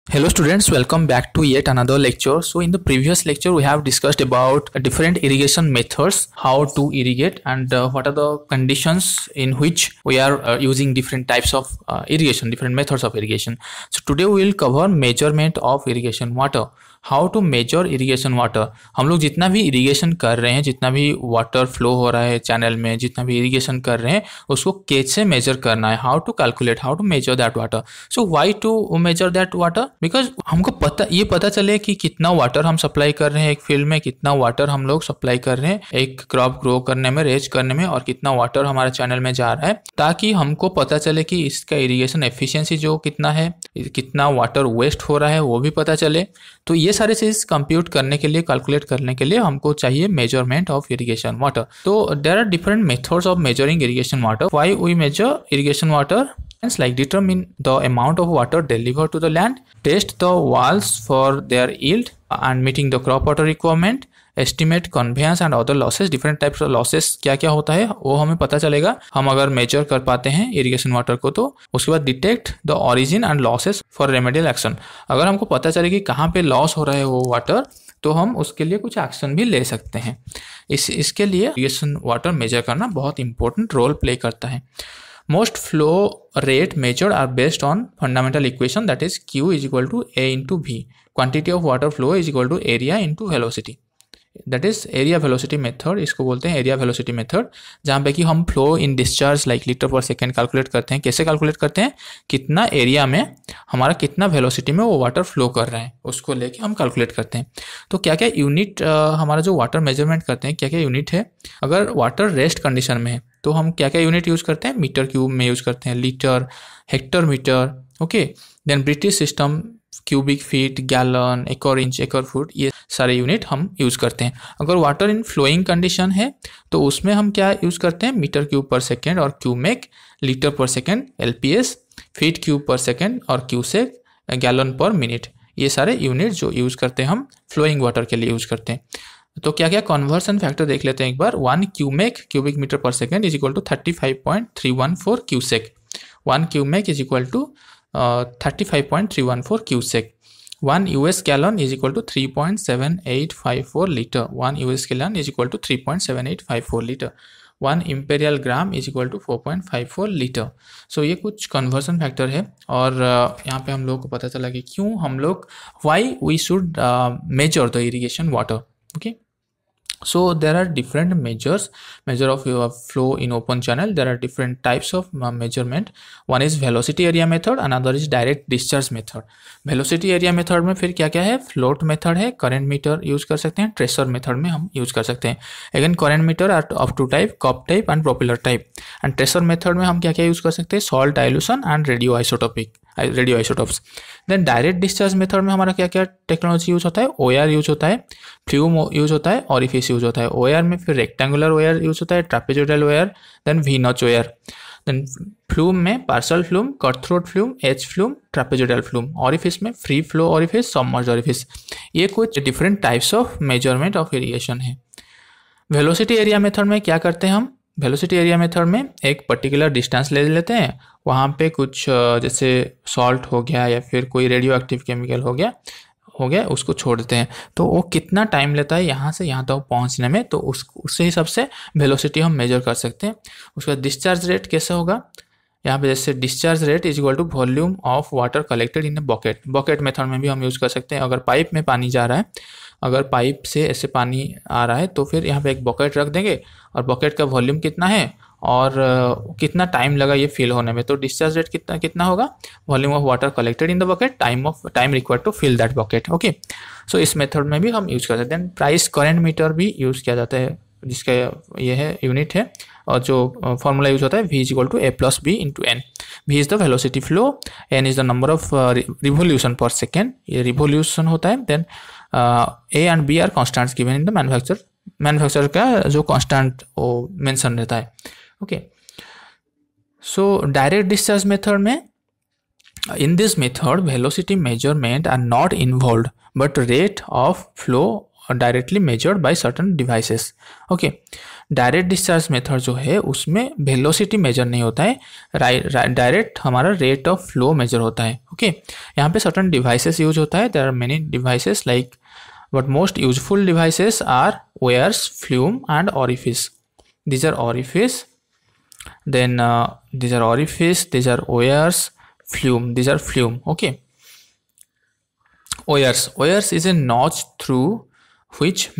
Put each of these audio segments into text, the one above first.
Hello students, welcome back to yet another lecture. So in the previous lecture we have discussed about different irrigation methods, how to irrigate and what are the conditions in which we are using different types of irrigation, different methods of irrigation. So today we will cover measurement of irrigation water. How to measure irrigation water. हम लोग जितना भी irrigation कर रहे हैं, जितना भी water flow हो रहा है चैनल में, जितना भी इरिगेशन कर रहे हैं उसको कैसे मेजर करना है, how to calculate, how to measure that water. So why to measure that water? Because हमको पता चले कि कितना वाटर हम सप्लाई कर रहे हैं एक फील्ड में, कितना वाटर हम लोग सप्लाई कर रहे हैं एक क्रॉप ग्रो करने में, रेज करने में, और कितना वाटर हमारे चैनल में जा रहा है, ताकि हमको पता चले कि इसका इरिगेशन एफिशिएंसी जो कितना है, कितना वाटर वेस्ट हो रहा है वो भी पता चले. तो ये सारे चीज कंप्यूट करने के लिए, कैलकुलेट करने के लिए हमको चाहिए मेजरमेंट ऑफ इरिगेशन वाटर. तो there are different methods of measuring irrigation water. Why we measure irrigation water? Like determine the amount of water delivered to the land, test the walls for their yield and meeting the crop water requirement, estimate conveyance and other losses. different types of losses क्या क्या होता है वो हमें पता चलेगा हम अगर मेजर कर पाते हैं इरिगेशन वाटर को. तो उसके बाद detect the origin and losses for remedial action. अगर हमको पता चले कि कहाँ पे लॉस हो रहा है वो वाटर, तो हम उसके लिए कुछ एक्शन भी ले सकते हैं. इसके लिए इरिगेशन वाटर मेजर करना बहुत इंपॉर्टेंट रोल प्ले करता है. Most flow rate measured are based on fundamental equation, that is Q is equal to A into V. Quantity of water flow is equal to area into velocity. That is area velocity method. इसको बोलते हैं area velocity method, जहाँ पे कि हम flow in discharge like litre per second calculate करते हैं. कैसे कैलकुलेट करते हैं? कितना एरिया में हमारा कितना वेलोसिटी में वो वाटर फ्लो कर रहा है उसको लेके हम कैलकुलेट करते हैं. तो क्या क्या यूनिट हमारा जो वाटर मेजरमेंट करते हैं, क्या क्या यूनिट है? अगर वाटर रेस्ट कंडीशन में है तो हम क्या क्या यूनिट यूज़ करते हैं? मीटर क्यूब में यूज़ करते हैं, litre, hectare metre, okay. Then British system cubic feet, gallon, acre inch, acre foot, ये सारे यूनिट हम यूज़ करते हैं. अगर वाटर इन फ्लोइंग कंडीशन है तो उसमें हम क्या यूज़ करते हैं? मीटर क्यूब पर सेकेंड और cumec, litre per second LPS, feet cube पर सेकेंड और क्यूसेक, गैलन पर मिनट. ये सारे यूनिट जो यूज़ करते हैं हम फ्लोइंग वाटर के लिए यूज़ करते हैं. तो क्या क्या कन्वर्सन फैक्टर देख लेते हैं एक बार. 1 cumec cubic metre per second is equal to 35.314 cusec. 1 cumec is equal to 35.314 cusec. 1 US gallon is equal to 3.7854 liter. 1 US gallon is equal to 3.7854 liter. 1 imperial gram is equal to 4.54 litre. So ये कुछ conversion factor है. और यहाँ पे हम लोग को पता चला कि क्यों हम लोग, why we should measure the irrigation water. Okay, so there are different measure of your flow in open channel. There are different types of measurement. One is velocity area method, another is direct discharge method. velocity area method में फिर क्या क्या है? float method है, current meter use कर सकते हैं, tracer method में हम यूज कर सकते हैं. again current meter are of two type, cup type and propeller type. and tracer method में हम क्या क्या यूज कर सकते हैं? salt dilution and radioisotopes. Then direct discharge method में हमारा क्या क्या टेक्नोलॉजी यूज होता है? ओआर यूज होता है, फ्लूम यूज होता है, ऑरिफिस यूज होता है. ओआर में फिर रेक्टेंगुलर ओआर यूज होता है, trapezoidal weir, then V notch weir. Then flume में Parshall flume, cut throat flume, H flume, trapezoidal flume. Orifice में free flow orifice, submerged orifice. ये कुछ different types of measurement of irrigation है. Velocity area method में क्या करते हैं हम? वेलोसिटी एरिया मेथड में एक पर्टिकुलर डिस्टेंस ले लेते हैं, वहाँ पे कुछ जैसे सॉल्ट हो गया या फिर कोई रेडियो एक्टिव केमिकल हो गया उसको छोड़ देते हैं. तो वो कितना टाइम लेता है यहाँ से यहाँ तक पहुँचने में, तो उसके हिसाब से वेलोसिटी हम मेजर कर सकते हैं. उसके बाद डिस्चार्ज रेट कैसे होगा? यहाँ पे जैसे discharge rate is equal to volume of water collected in a bucket method में भी हम यूज़ कर सकते हैं. अगर पाइप में पानी जा रहा है, अगर पाइप से ऐसे पानी आ रहा है तो फिर यहाँ पे एक बकेट रख देंगे और बकेट का वॉल्यूम कितना है और कितना टाइम लगा ये फिल होने में, तो डिस्चार्ज रेट कितना होगा? Volume of water collected in the bucket, time required to fill that bucket. Okay, so इस मेथड में भी हम यूज़ कर सकते हैं. देन प्राइस करेंट मीटर भी यूज़ किया जाता है, जिसका ये है यूनिट है, और जो फॉर्मूला यूज होता है V is equal to A plus B into N. V is the velocity flow, N is the number of revolution per second, ये रिवोल्यूशन होता है. Then A and B are constants given in the manufacturer का जो constant वो mention रहता है. Okay, so direct discharge method में, in this method velocity measurement are not involved but rate of flow are directly measured by certain devices. Okay, direct discharge method जो है उसमें velocity major नहीं होता है, डायरेक्ट हमारा रेट ऑफ फ्लो मेजर होता है। ओके, यहाँ पे सर्टन डिवाइसेस यूज होता है, there are many devices like but most useful devices are weirs, flume and orifice. These are orifice, then these are orifice, these are wears, flume, these are flume. Okay, wears is a notch through which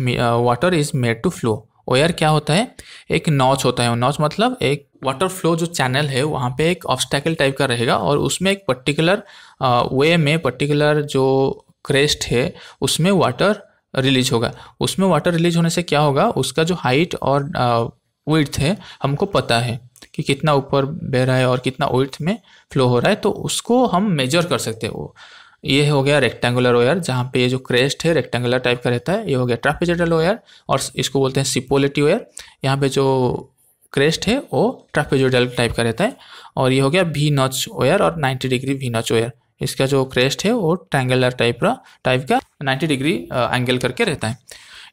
water is made to flow. Weir क्या होता है, एक notch होता है। Notch मतलब एक water flow जो channel है वहाँ पे एक ऑब्स्टैकल टाइप का रहेगा और उसमें एक पर्टिकुलर वे में पर्टिकुलर जो क्रेस्ट है उसमें वाटर रिलीज होगा। उसमें वाटर रिलीज होने से क्या होगा, उसका जो हाइट और विड्थ है हमको पता है कि कितना ऊपर बह रहा है और कितना विड्थ में फ्लो हो रहा है, तो उसको हम मेजर कर सकते हैं। वो ये हो गया रेक्टेंगुलर वेयर, जहाँ पे ये जो क्रेस्ट है रेक्टेंगुलर टाइप का रहता है। ये हो गया ट्रापेजोइडल वेयर और इसको बोलते हैं सिपोलिटी वेयर, यहाँ पे जो क्रेस्ट है वो ट्रापेजोइडल टाइप का रहता है। और ये हो गया वी नॉच वेयर और 90 डिग्री वी नॉच वेयर, इसका जो क्रेस्ट है वो ट्रायंगुलर टाइप का 90 डिग्री एंगल करके रहता है।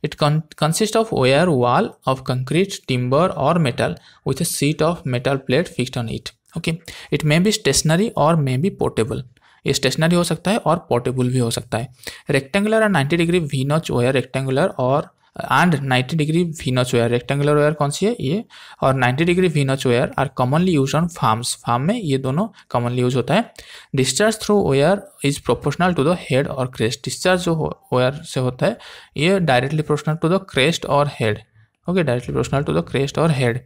It consists of wire wall of concrete, timber or metal with a sheet of metal plate fixed on it. Okay, it may be stationary or may be portable. ये stationery हो सकता है और portable भी हो सकता है। रेक्टेंगुलर और 90 degree V notch weir, rectangular और 90 degree V notch weir, rectangular weir कौन सी है ये, और 90 degree V notch weir are commonly use on farms, farm में ये दोनों कॉमनली यूज होता है। Discharge through weir is proportional to the head और क्रेस्ट, डिस्चार्ज जो वेयर से होता है ये directly proportional to the crest और head. Okay, directly proportional to the crest और head.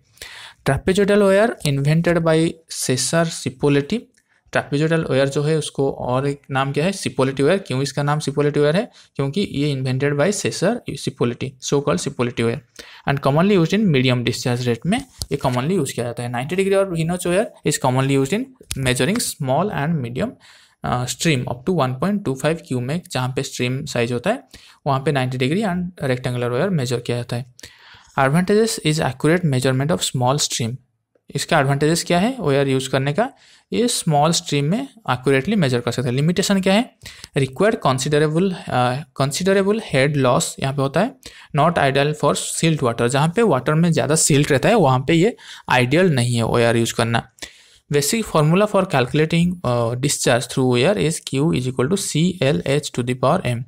Trapezoidal weir invented by Cesare Cipolletti, trapezoidal weir जो है उसको और एक नाम क्या है, सिपोलिटी वेयर। क्यों इसका नाम सिपोलिटी वेयर है, क्योंकि ये invented by Cesare Cipolletti, so called Cipolletti weir and commonly used in medium discharge rate में ये कॉमनली यूज किया जाता है। 90 डिग्री और V notch weir is commonly used in measuring small and medium stream up to 1.25 cumec, जहाँ पे stream size होता है वहाँ पे 90 degree and rectangular weir measure किया जाता है। Advantages is accurate measurement of small stream, इसका एडवांटेजेस क्या है वेयर यूज करने का, ये स्मॉल स्ट्रीम में एक्यूरेटली मेजर कर सकते हैं। लिमिटेशन क्या है, रिक्वायर्ड कंसिडरेबल हेड लॉस यहाँ पे होता है, not ideal for silt water, जहाँ पे वाटर में ज़्यादा सिल्ट रहता है वहाँ पे ये आइडियल नहीं है वेयर यूज करना। Basic formula for calculating discharge through weir is Q is equal to CLH⁻m।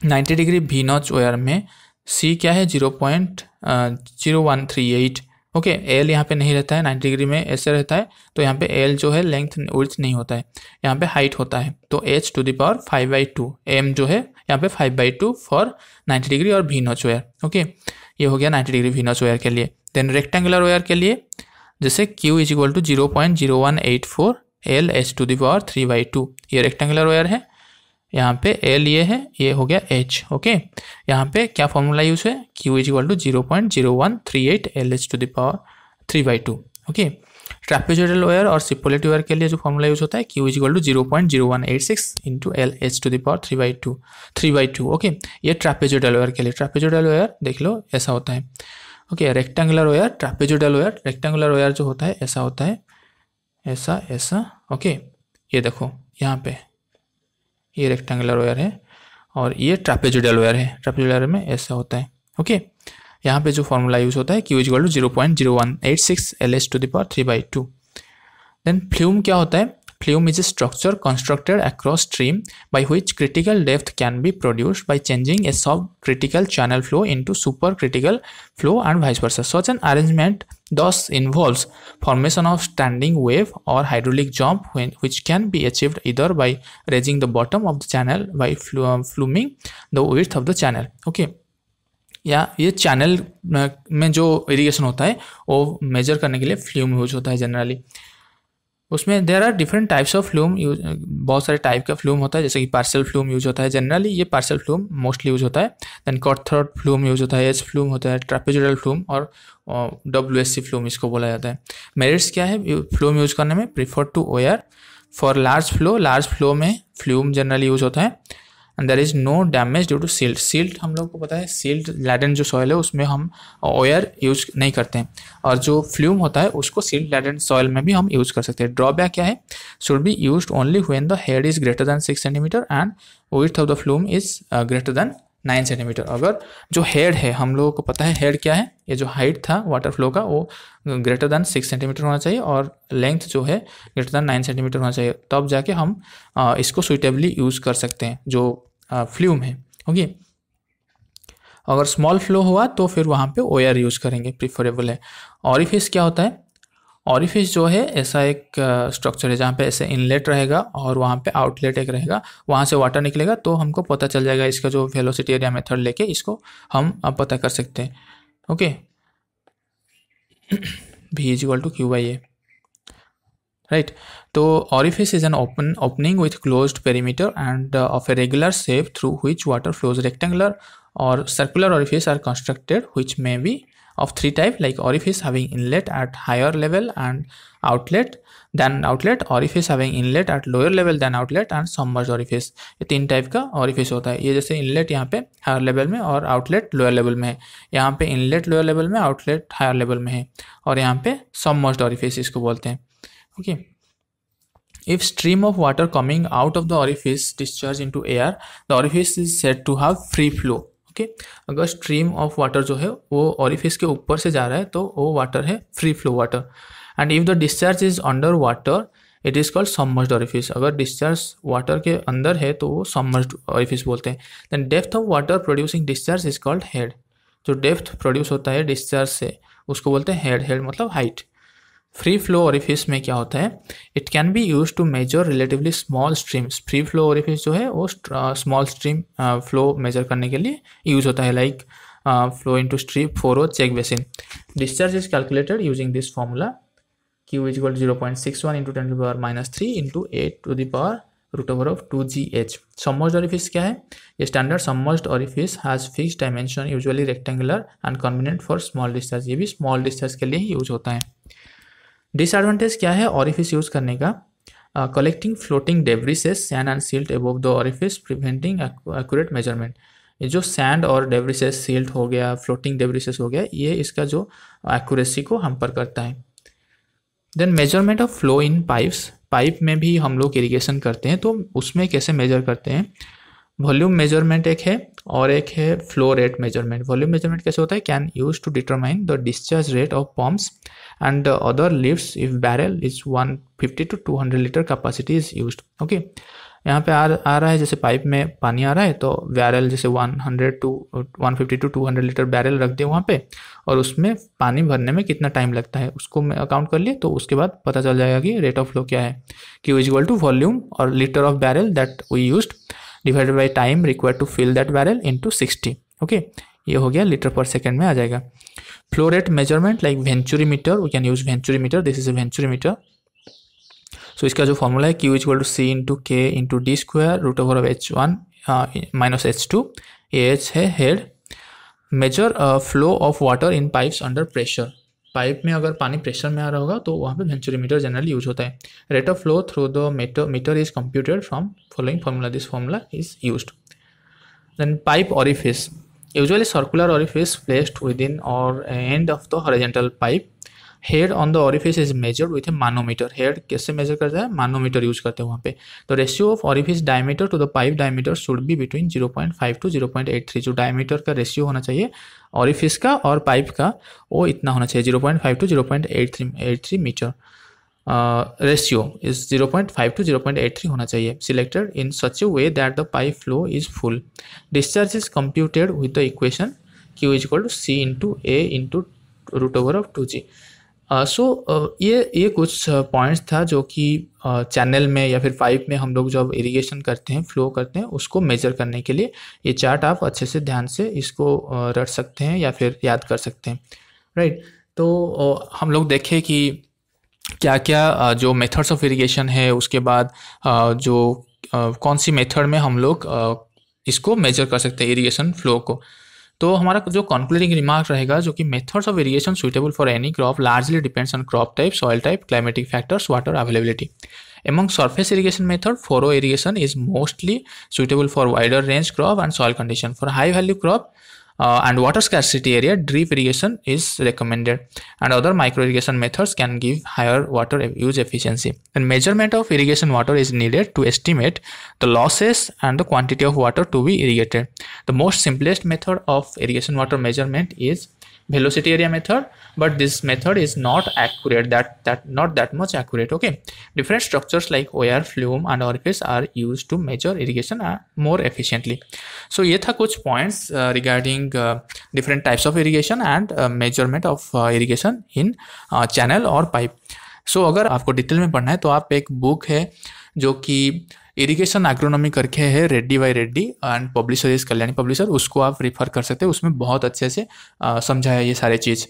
90 degree V notch weir में C क्या है 0.0138। ओके, एल यहाँ पे नहीं रहता है, 90 डिग्री में ऐसे रहता है, तो यहाँ पे एल जो है लेंथ विड्थ नहीं होता है, यहाँ पे हाइट होता है, तो H⁵ m जो है यहाँ पे 5/2 फॉर 90 डिग्री और वी नॉच वेयर। ओके, ये हो गया 90 डिग्री वी नॉच वेयर के लिए। देन रेक्टेंगुलर वेयर के लिए जैसे Q is equal to 0.0184 L/H⁵, ये रेक्टेंगुलर वेयर है, यहाँ पे L ये है, ये हो गया H। ओके, यहाँ पे क्या फॉर्मूला यूज है, Q is equal to 0.0138 L/H⁵। Okay, trapezoidal weir और सिपोलिटी वेयर के लिए जो फॉर्मूला यूज होता है Q is equal to 0.0186 into L/H⁵/2। Okay, ये ट्रापेजोइडल वेयर के लिए। ट्रापेजोइडल वेयर देख लो ऐसा होता है। Okay, rectangular weir, trapezoidal weir, rectangular weir जो होता है ऐसा होता है, ऐसा ऐसा। ओके, ये देखो यहाँ पे ये रेक्टेंगुलर वेयर है और ये ट्रापेजोइडल वेयर है, ट्रापेजोइडल वेयर में ऐसा होता है। ओके, यहाँ पे जो फॉर्मूला यूज होता है Q is equal to 0.0186 L/H⁵/2। Then flume क्या होता है, flume is a structure constructed across stream by which critical depth can be produced by changing a sub critical channel flow into super critical flow and vice versa. Such an arrangement thus involves formation of standing wave or hydraulic jump which can be achieved either by raising the bottom of the channel by fluming the width of the channel। okay, या ये channel में जो irrigation होता है वो major करने के लिए फ्लूम यूज होता है जनरली। उसमें there are different types of flume, बहुत सारे टाइप का फ्लूम होता है, जैसे कि पार्शियल फ्लूम यूज होता है, जनरली ये पार्शियल फ्लूम मोस्टली यूज होता है। देन कॉर्थर्ड फ्लूम यूज होता है, एच फ्लूम होता है, ट्रापेजोइडल फ्लूम और WSC फ्लूम इसको बोला जाता है। मेरिट्स क्या है फ्लूम यूज करने में, prefer to weir for large flow में फ्लूम जनरली यूज होता है and there is no damage due to silt. Silt हम लोग को पता है, सिल्ट लैडन जो सॉइल है उसमें हम ओयर यूज नहीं करते हैं, और जो फ्लूम होता है उसको सिल्ट लैडन सॉइल में भी हम यूज कर सकते हैं। ड्रॉबैक क्या है, should be used only when the head is greater than 6 centimetre and width of the flume is greater than 9 centimetre. अगर जो हेड है, हम लोगों को पता है हेड क्या है, ये जो हाइट था वाटर फ्लो का वो ग्रेटर देन 6 सेंटीमीटर होना चाहिए और लेंथ जो है ग्रेटर देन 9 सेंटीमीटर होना चाहिए, तब जाके हम इसको सुइटेबली यूज़ कर सकते हैं जो फ्लूम है। ओके, अगर स्मॉल फ्लो हुआ तो फिर वहाँ पे ओयर यूज़ करेंगे, प्रीफरेबल है। ऑरिफिस क्या होता है? ऑरिफिस जो है ऐसा एक स्ट्रक्चर है जहाँ पे ऐसे इनलेट रहेगा और वहाँ पे आउटलेट एक रहेगा, वहाँ से वाटर निकलेगा, तो हमको पता चल जाएगा इसका जो वेलोसिटी एरिया मेथड लेके इसको हम पता कर सकते हैं। Okay, V is equal to Q/A, right. तो orifice is an opening with closed perimeter and of a regular shape through which water flows. Rectangular और circular orifice are constructed which may be of 3 types, like orifice having inlet at higher level and outlet than outlet, orifice having inlet at lower level than outlet, and submerged orifice। ये 3 type का orifice होता है। ये जैसे inlet यहाँ पे higher level में और आउटलेट लोअर लेवल में है, यहाँ पे इनलेट लोअर लेवल में, आउटलेट हायर लेवल में है, और यहाँ पे submerged orifice इसको बोलते हैं। Okay, if stream of water coming out of the orifice discharge into air, the orifice is said to have free flow। Okay, अगर स्ट्रीम ऑफ वाटर जो है वो ऑरिफिस के ऊपर से जा रहा है तो वो वाटर है free flow water. And if the discharge is under water it is called submerged orifice. अगर डिस्चार्ज वाटर के अंदर है तो वो सबमर्ज्ड ऑरिफिस बोलते हैं। Then depth of water producing discharge is called head. जो डेप्थ प्रोड्यूस होता है डिस्चार्ज से उसको बोलते हैं हेड। हेड मतलब हाइट। फ्री फ्लो ऑरिफिस में क्या होता है? It can be use to measure relatively small streams. Free flow orifice जो है वो स्मॉल स्ट्रीम फ्लो मेजर करने के लिए यूज होता है, like flow into stream 4 check basin. Discharge is calculated using this formula, Q is equal 0.61 into 10⁻³ into 8⁻√2gh। Submerged orifice क्या है? ये standard submerged orifice has fixed dimension, usually rectangular and convenient for small discharge. ये भी small discharge के लिए ही use होता है। Disadvantage क्या है ऑरिफिस यूज करने का? Collecting floating debrises, sand and silt above the orifice, preventing accurate measurement. ये जो सैंड और डेब्रिसेस, सिल्ट हो गया, फ्लोटिंग डेब्रिसेस हो गया, ये इसका जो एक्यूरेसी को हैम्पर करता है। Then measurement of flow in pipes. Pipe में भी हम लोग इरिगेशन करते हैं तो उसमें कैसे मेजर करते हैं? वॉल्यूम मेजरमेंट एक है और एक है flow rate measurement. Volume measurement कैसे होता है? Can use to determine the discharge rate of pumps and other lifts if barrel is 150 to 200 litre capacity is used. Okay, यहाँ पे आ रहा है जैसे पाइप में पानी आ रहा है तो बैरल जैसे 150 to 200 लीटर बैरल रख दिए वहाँ पे, और उसमें पानी भरने में कितना टाइम लगता है उसको अकाउंट कर लिए, तो उसके बाद पता चल जाएगा कि रेट ऑफ फ्लो क्या है। Q is equal to volume और litre of barrel that we used divided by time required to fill that barrel into 60। Okay, ये हो गया लीटर पर सेकेंड में आ जाएगा। Flow rate measurement like venturi meter, we can use venturi meter, this is a venturi meter. So इसका जो formula है Q is equal to C into K into D square √H1 minus H2। ये H है head. Measure flow of water in pipes under pressure. Pipe में अगर पानी pressure में आ रहा होगा तो वहाँ पे वेंचुरी मीटर जनरली यूज होता है। Rate of flow through the meter is computed from following formula, this formula is used. Then pipe orifice, usually circular orifice placed within or end of the horizontal pipe. Head on the orifice is measured with a manometer. Head कैसे measure करता है? Manometer use करते हैं वहाँ पे। The ratio of orifice diameter to the pipe diameter should be between 0.5 to 0.83। जो diameter का ratio होना चाहिए orifice का और pipe का, वो इतना होना चाहिए 0.5 to 0.83 metre. Ratio is 0.5 to 0.83 होना चाहिए। Selected in such a way that the pipe flow is full. Discharge is computed with the equation Q is equal to C into A into √2g। So ये कुछ points था जो कि channel में या फिर पाइप में हम लोग जब इरिगेशन करते हैं, फ्लो करते हैं, उसको मेजर करने के लिए ये चार्ट आप अच्छे से ध्यान से इसको रट सकते हैं या फिर याद कर सकते हैं, राइट। तो हम लोग देखें कि क्या क्या जो मेथड्स ऑफ इरिगेशन है, उसके बाद जो कौन सी मेथड में हम लोग इसको मेजर कर सकते हैं इरिगेशन फ्लो को। तो हमारा जो कंक्लूडिंग रिमार्क रहेगा जो कि methods of irrigation suitable for any crop largely depends on crop type, soil type, climatic factors, water availability. Among surface irrigation method, furrow irrigation is mostly suitable for wider range crop and soil condition. For high value crop, and water scarcity area, drip irrigation is recommended, and other micro irrigation methods can give higher water use efficiency. And measurement of irrigation water is needed to estimate the losses and the quantity of water to be irrigated. The most simplest method of irrigation water measurement is velocity area method, but this method is not accurate, not that much accurate. Okay, different structures like weir, flume and orifice are used to measure irrigation more efficiently. So ये था कुछ points regarding different types of irrigation and measurement of irrigation in channel और pipe. So अगर आपको detail में पढ़ना है तो आप एक बुक है जो कि इरिगेशन एग्रोनॉमी करके है, Reddy by Reddy, and publisher is Kalyani publisher, उसको आप रिफर कर सकते हैं। उसमें बहुत अच्छे से समझाया ये सारे चीज़।